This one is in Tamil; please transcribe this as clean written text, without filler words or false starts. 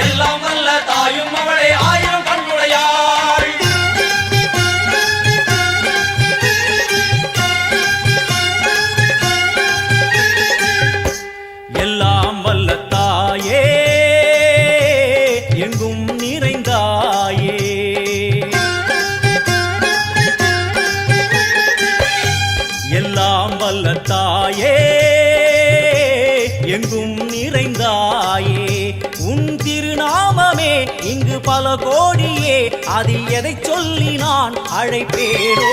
எல்லாம் வல்ல தாயும் அவளே ஆயிரம் கண்ணுடையாள். எல்லாம் வல்ல தாயே எங்கும் நிறைந்தாயே, எல்லாம் வல்ல தாயே எங்கும் நிறைந்தாயே. உன் திருநாமமே இங்கு பல கோடியே, அதில் எதை சொல்லி நான் அழைப்பேனோ.